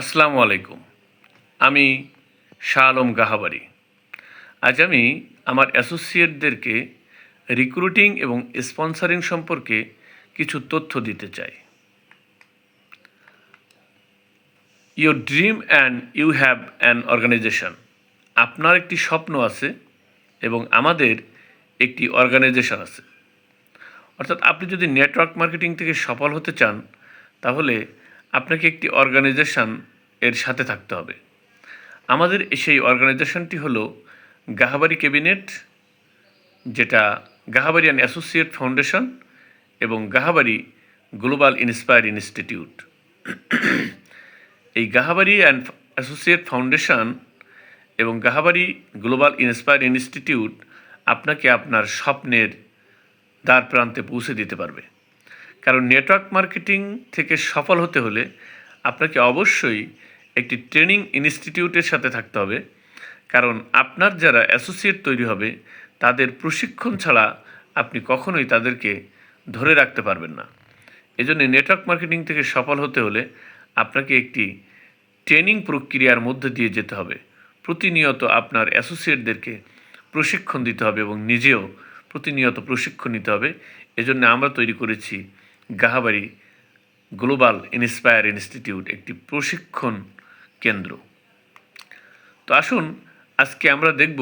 আসসালামু আলাইকুম। আমি শাহ আলম গাহাবারি। আজ আমি আমার অ্যাসোসিয়েটদেরকে রিক্রুটিং এবং স্পন্সরিং সম্পর্কে কিছু তথ্য দিতে চাই। Your dream and you have an organisation. আপনার একটি স্বপ্ন আছে এবং আমাদের একটি অর্গানাইজেশন আছে। অর্থাৎ আপনি যদি নেটওয়ার্ক মার্কেটিং থেকে সফল হতে চান, তাহলে আপনাকে একটি অর্গানাইজেশন এর সাথে থাকতে হবে। আমাদের সেই অর্গানাইজেশনটি হলো গাহাবারি ক্যাবিনেট, যেটা গাহাবারি অ্যান্ড অ্যাসোসিয়েট ফাউন্ডেশন এবং গাহাবারি গ্লোবাল ইন্সপায়ার ইনস্টিটিউট। এই গাহাবারি অ্যান্ড অ্যাসোসিয়েট ফাউন্ডেশন এবং গাহাবারি গ্লোবাল ইন্সপায়ার ইনস্টিটিউট আপনাকে আপনার স্বপ্নের দ্বার প্রান্তে পৌঁছে দিতে পারবে। কারণ নেটওয়ার্ক মার্কেটিং থেকে সফল হতে হলে আপনাকে অবশ্যই একটি ট্রেনিং ইনস্টিটিউটের সাথে থাকতে হবে। কারণ আপনার যারা অ্যাসোসিয়েট তৈরি হবে তাদের প্রশিক্ষণ ছাড়া আপনি কখনোই তাদেরকে ধরে রাখতে পারবেন না। এজন্য নেটওয়ার্ক মার্কেটিং থেকে সফল হতে হলে আপনাকে একটি ট্রেনিং প্রক্রিয়ার মধ্যে দিয়ে যেতে হবে। প্রতিনিয়ত আপনার অ্যাসোসিয়েটদেরকে প্রশিক্ষণ দিতে হবে এবং নিজেও প্রতিনিয়ত প্রশিক্ষণ নিতে হবে। এজন্য আমরা তৈরি করেছি গাহাবারি গ্লোবাল ইন্সপায়ার ইনস্টিটিউট, একটি প্রশিক্ষণ কেন্দ্র। তো আসুন আজকে আমরা দেখব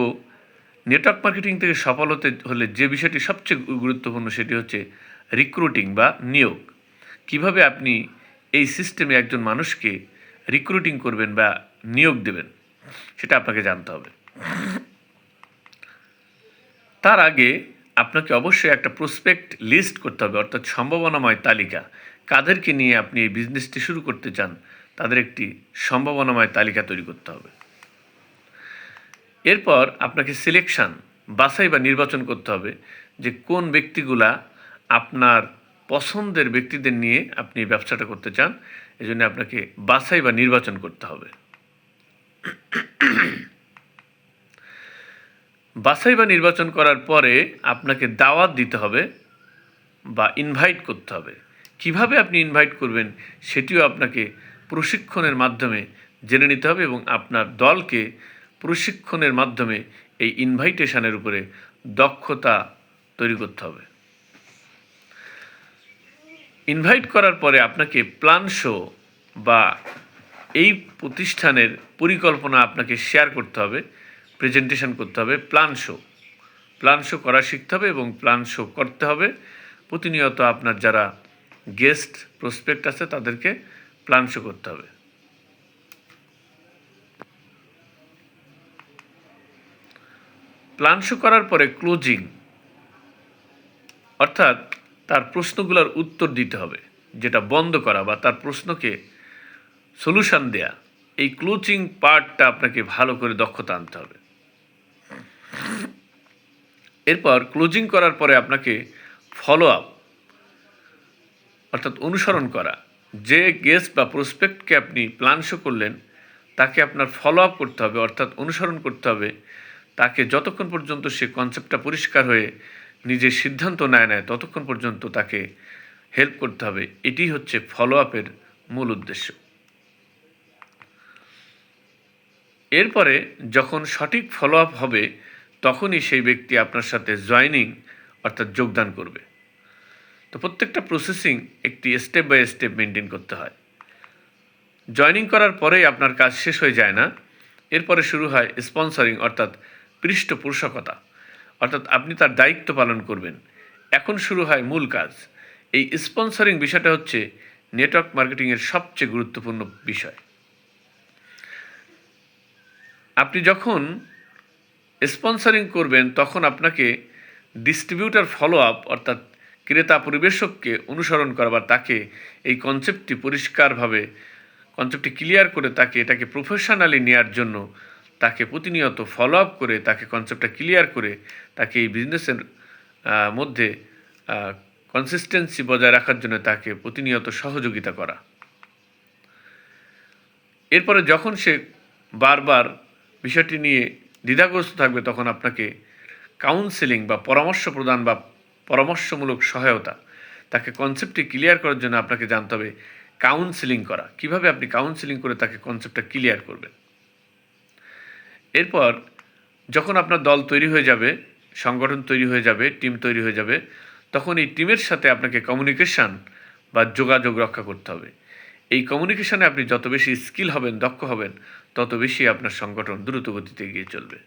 নেটওয়ার্ক মার্কেটিং থেকে সফল হতে হলে যে বিষয়টি সবচেয়ে গুরুত্বপূর্ণ সেটি হচ্ছে রিক্রুটিং বা নিয়োগ। কিভাবে আপনি এই সিস্টেমে একজন মানুষকে রিক্রুটিং করবেন বা নিয়োগ দেবেন সেটা আপনাকে জানতে হবে। তার আগে আপনাকে অবশ্যই একটা প্রসপেক্ট লিস্ট করতে হবে, অর্থাৎ সম্ভাবনাময় তালিকা। কাদেরকে নিয়ে আপনি এই বিজনেসটি শুরু করতে চান তাদের একটি সম্ভাবনাময় তালিকা তৈরি করতে হবে। এরপর আপনাকে সিলেকশন, বাছাই বা নির্বাচন করতে হবে যে কোন ব্যক্তিগুলা আপনার পছন্দের ব্যক্তিদের নিয়ে আপনি ব্যবসাটা করতে চান। এজন্য আপনাকে বাছাই বা নির্বাচন করতে হবে। বাছাই বা নির্বাচন করার পরে আপনাকে দাওয়াত দিতে হবে বা ইনভাইট করতে হবে। কিভাবে আপনি ইনভাইট করবেন সেটিও আপনাকে প্রশিক্ষণের মাধ্যমে জেনে নিতে হবে এবং আপনার দলকে প্রশিক্ষণের মাধ্যমে এই ইনভাইটেশনের উপরে দক্ষতা তৈরি করতে হবে। ইনভাইট করার পরে আপনাকে প্ল্যান শো বা এই প্রতিষ্ঠানের পরিকল্পনা আপনাকে শেয়ার করতে হবে, প্রেজেন্টেশন করতে হবে। প্ল্যান শো করা শিখতে হবে এবং প্ল্যান শো করতে হবে। প্রতিনিয়ত আপনার যারা গেস্ট প্রসপেক্ট আছে তাদেরকে প্ল্যান শো করতে হবে। প্ল্যান শো করার পরে ক্লোজিং, অর্থাৎ তার প্রশ্নগুলোর উত্তর দিতে হবে, যেটা বন্ধ করা বা তার প্রশ্নকে সলিউশন দেয়া। এই ক্লোজিং পার্টটা আপনাকে ভালো করে দক্ষতা আনতে হবে। এরপর ক্লোজিং করার পরে আপনাকে ফলো আপ, অর্থাৎ অনুসরণ করা। যে গেস্ট বা প্রসপেক্টকে আপনি প্ল্যান শো করলেন তাকে আপনার ফলো আপ করতে হবে, অর্থাৎ অনুসরণ করতে হবে। তাকে যতক্ষণ পর্যন্ত সে কনসেপ্টটা পরিষ্কার হয়ে নিজের সিদ্ধান্ত নেয় ততক্ষণ পর্যন্ত তাকে হেল্প করতে হবে। এটি হচ্ছে ফলো আপের মূল উদ্দেশ্য। এরপরে যখন সঠিক ফলো আপ হবে তখনই সেই ব্যক্তি আপনার সাথে জয়েনিং, অর্থাৎ যোগদান করবে। তো প্রত্যেকটা প্রসেসিং একটি স্টেপ বাই স্টেপ মেনটেন করতে হয়। জয়েনিং করার পরেই আপনার কাজ শেষ হয়ে যায় না। এরপরে শুরু হয় স্পন্সরিং, অর্থাৎ পৃষ্ঠপোষকতা, অর্থাৎ আপনি তার দায়িত্ব পালন করবেন। এখন শুরু হয় মূল কাজ। এই স্পন্সরিং বিষয়টা হচ্ছে নেটওয়ার্ক মার্কেটিংয়ের সবচেয়ে গুরুত্বপূর্ণ বিষয়। আপনি যখন স্পন্সরিং করবেন তখন আপনাকে ডিস্ট্রিবিউটার ফলো আপ, অর্থাৎ ক্রেতা পরিবেশককে অনুসরণ করা বা তাকে এই কনসেপ্টটি পরিষ্কারভাবে কনসেপ্টটি ক্লিয়ার করে তাকে এটাকে প্রফেশনালি নেওয়ার জন্য তাকে প্রতিনিয়ত ফলো আপ করে তাকে কনসেপ্টটা ক্লিয়ার করে তাকে এই বিজনেসের মধ্যে কনসিস্টেন্সি বজায় রাখার জন্য তাকে প্রতিনিয়ত সহযোগিতা করা। এরপরে যখন সে বারবার বিষয়টি নিয়ে দ্বিধাগ্রস্ত থাকবে তখন আপনাকে কাউন্সেলিং বা পরামর্শ প্রদান বা পরামর্শমূলক সহায়তা, তাকে কনসেপ্টটি ক্লিয়ার করার জন্য আপনাকে জানতে হবে কাউন্সেলিং করা, কিভাবে আপনি কাউন্সেলিং করে তাকে কনসেপ্টটা ক্লিয়ার করবেন। এরপর যখন আপনার দল তৈরি হয়ে যাবে, সংগঠন তৈরি হয়ে যাবে, টিম তৈরি হয়ে যাবে, তখন এই টিমের সাথে আপনাকে কমিউনিকেশান বা যোগাযোগ রক্ষা করতে হবে। এই কমিউনিকেশানে আপনি যত বেশি স্কিল হবেন, দক্ষ হবেন, তত বেশি আপনার সংগঠন দ্রুত গতিতে এগিয়ে চলবে।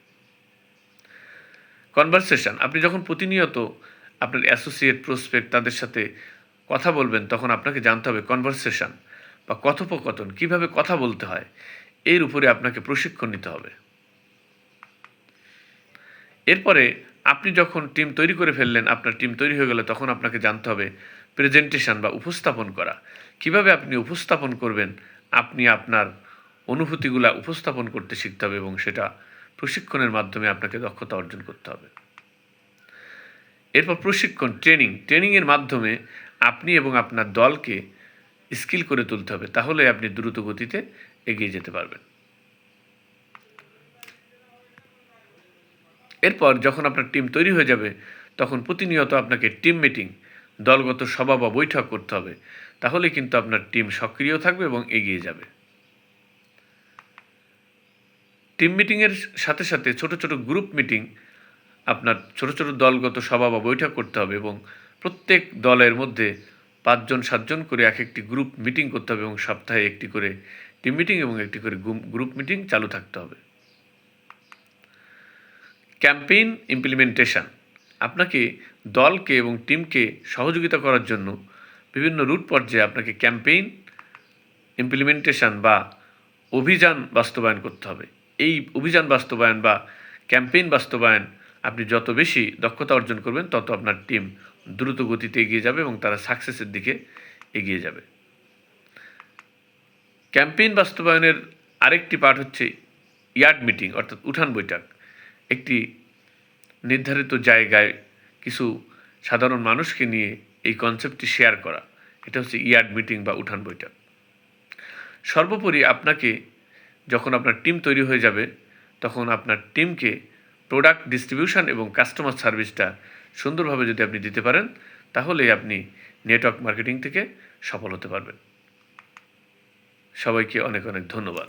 কনভারসেশন, আপনি যখন প্রতিনিয়ত আপনার অ্যাসোসিয়েট, প্রসপেক্ট তাদের সাথে কথা বলবেন, তখন আপনাকে জানতে হবে কনভারসেশন বা কথোপকথন কীভাবে কথা বলতে হয়, এর উপরে আপনাকে প্রশিক্ষণ নিতে হবে। এরপরে আপনি যখন টিম তৈরি করে ফেললেন, আপনার টিম তৈরি হয়ে গেলে, তখন আপনাকে জানতে হবে প্রেজেন্টেশন বা উপস্থাপন করা, কিভাবে আপনি উপস্থাপন করবেন। আপনি আপনার অনুভূতিগুলা উপস্থাপন করতে শিখতে হবে এবং সেটা প্রশিক্ষণের মাধ্যমে আপনাকে দক্ষতা অর্জন করতে হবে। এরপর প্রশিক্ষণ, ট্রেনিংয়ের মাধ্যমে আপনি এবং আপনার দলকে স্কিল করে তুলতে হবে, তাহলে আপনি দ্রুত গতিতে এগিয়ে যেতে পারবেন। এরপর যখন আপনার টিম তৈরি হয়ে যাবে, তখন প্রতিনিয়ত আপনাকে টিম মিটিং, দলগত সভা বা বৈঠক করতে হবে, তাহলে কিন্তু আপনার টিম সক্রিয় থাকবে এবং এগিয়ে যাবে। টিম মিটিংয়ের সাথে সাথে ছোট ছোট গ্রুপ মিটিং, আপনার ছোট ছোট দলগত সভা বা বৈঠক করতে হবে এবং প্রত্যেক দলের মধ্যে 5 জন 7 জন করে এক একটি গ্রুপ মিটিং করতে হবে এবং সপ্তাহে একটি করে টিম মিটিং এবং একটি করে গ্রুপ মিটিং চালু থাকতে হবে। ক্যাম্পেইন ইমপ্লিমেন্টেশন, আপনাকে দলকে এবং টিমকে সহযোগিতা করার জন্য বিভিন্ন রুট পর্যায়ে আপনাকে ক্যাম্পেইন ইমপ্লিমেন্টেশন বা অভিযান বাস্তবায়ন করতে হবে। এই অভিযান বাস্তবায়ন বা ক্যাম্পেইন বাস্তবায়ন আপনি যত বেশি দক্ষতা অর্জন করবেন, তত আপনার টিম দ্রুত গতিতে এগিয়ে যাবে এবং তারা সাকসেসের দিকে এগিয়ে যাবে। ক্যাম্পেইন বাস্তবায়নের আরেকটি পার্ট হচ্ছে ইয়ার্ড মিটিং, অর্থাৎ উঠান বৈঠক। একটি নির্ধারিত জায়গায় কিছু সাধারণ মানুষকে নিয়ে এই কনসেপ্টটি শেয়ার করা, এটা হচ্ছে ইয়ার্ড মিটিং বা উঠান বৈঠক। সর্বোপরি আপনাকে যখন আপনার টিম তৈরি হয়ে যাবে, তখন আপনার টিমকে প্রোডাক্ট ডিস্ট্রিবিউশন এবং কাস্টমার সার্ভিসটা সুন্দরভাবে যদি আপনি দিতে পারেন, তাহলে আপনি নেটওয়ার্ক মার্কেটিং থেকে সফল হতে পারবেন। সবাইকে অনেক অনেক ধন্যবাদ।